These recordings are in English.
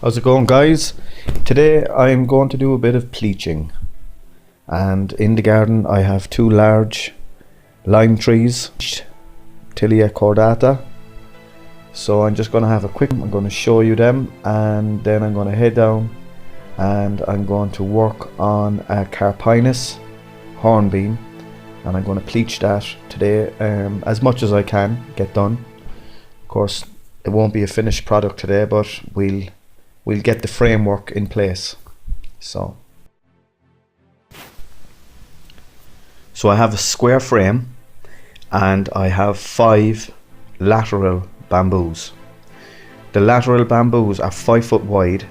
How's it going, guys? Today I'm going to do a bit of pleaching, and in the garden I have two large lime trees, Tilia cordata. So I'm just going to have a quick, I'm going to show you them, and then I'm going to head down and I'm going to work on a carpinus hornbeam, and I'm going to pleach that today as much as I can get done. Of course it won't be a finished product today, but we'll get the framework in place. So I have a square frame and I have 5 lateral bamboos. The lateral bamboos are 5 foot wide,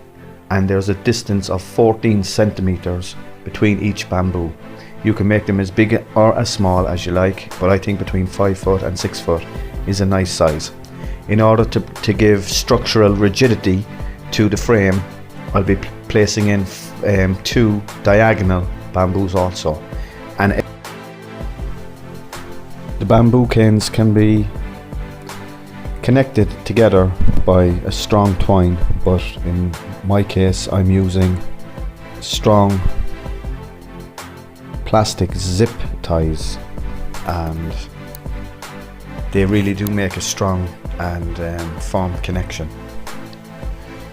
and there's a distance of 14 centimeters between each bamboo. You can make them as big or as small as you like, but I think between 5 foot and 6 foot is a nice size. In order to give structural rigidity to the frame, I'll be placing in 2 diagonal bamboos also, and the bamboo canes can be connected together by a strong twine, but in my case I'm using strong plastic zip ties, and they really do make a strong and firm connection.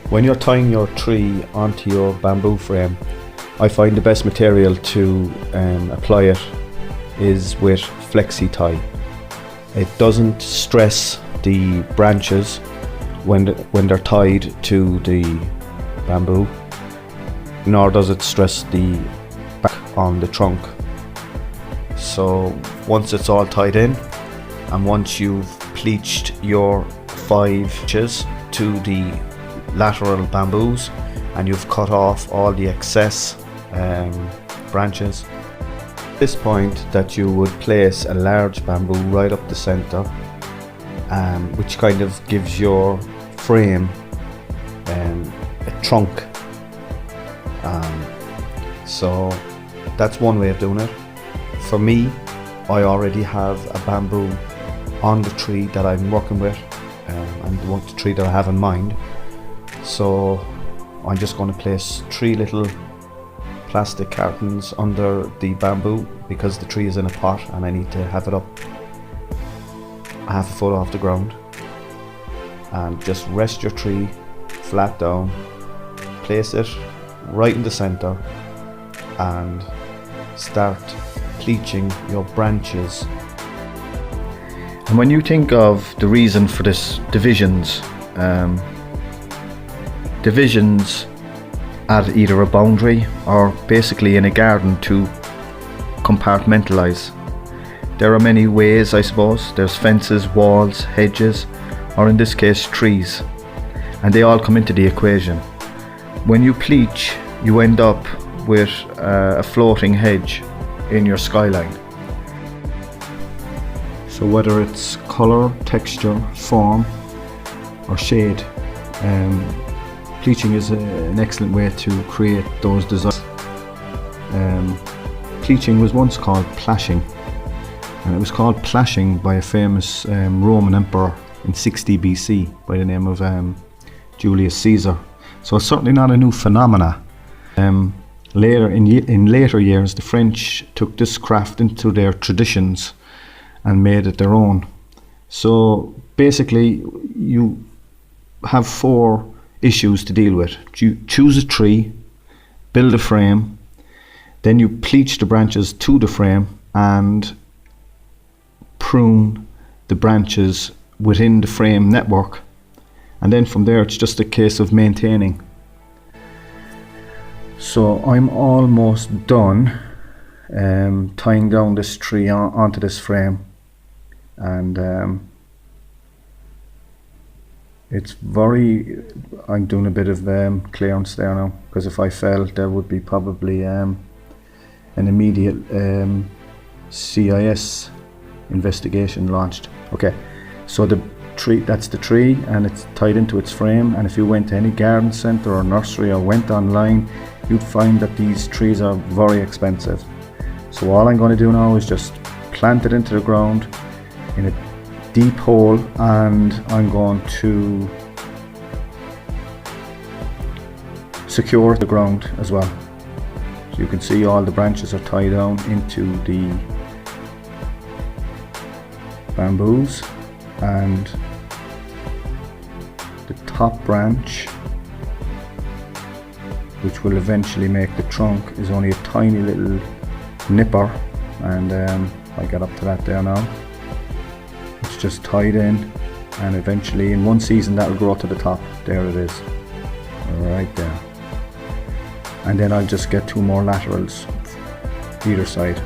When you're tying your tree onto your bamboo frame, I find the best material to apply it is with flexi tie. It doesn't stress the branches when they're tied to the bamboo, nor does it stress the back on the trunk. So once it's all tied in, and once you've pleached your 5 inches to the lateral bamboos, and you've cut off all the excess branches, at this point that you would place a large bamboo right up the center, which kind of gives your frame a trunk. So that's one way of doing it. For me, I already have a bamboo on the tree that I'm working with, and the tree that I have in mind. So I'm just going to place 3 little plastic cartons under the bamboo, because the tree is in a pot and I need to have it up half a foot off the ground. And just rest your tree flat down, place it right in the center, and start pleaching your branches. And when you think of the reason for this divisions at either a boundary or basically in a garden to compartmentalize, there are many ways, I suppose. There's fences, walls, hedges, or in this case trees, and they all come into the equation. When you pleach, you end up with a floating hedge in your skyline. So whether it's color, texture, form, or shade, pleaching is an excellent way to create those designs. Pleaching was once called plashing, and it was called plashing by a famous Roman emperor in 60 BC by the name of Julius Caesar. So it's certainly not a new phenomena. In later years, the French took this craft into their traditions and made it their own. So basically you have 4 issues to deal with. You choose a tree, build a frame, then you pleach the branches to the frame and prune the branches within the frame network, and then from there it's just a case of maintaining. So I'm almost done tying down this tree onto this frame, and I'm doing a bit of clearance there now, because if I fell there would be probably an immediate CIS investigation launched. Okay, so that's the tree, and it's tied into its frame, and if you went to any garden centre or nursery or went online, you'd find that these trees are very expensive. So all I'm going to do now is just plant it into the ground in a deep hole, and I'm going to secure the ground as well. So you can see all the branches are tied down into the bamboos, and the top branch, which will eventually make the trunk, is only a tiny little nipper, and I'll get up to that there now. It's just tied in, and eventually in one season that will grow to the top. There it is, right there. And then I'll just get 2 more laterals either side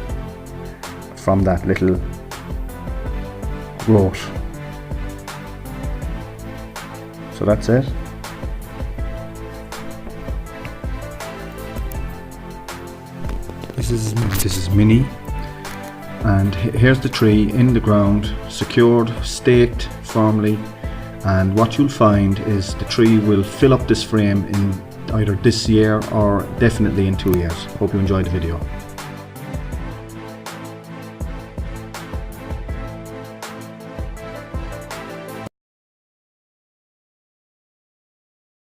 from that little growth. So that's it. This is Minnie, and here's the tree in the ground, secured, staked firmly, and what you'll find is the tree will fill up this frame in either this year or definitely in 2 years. Hope you enjoyed the video.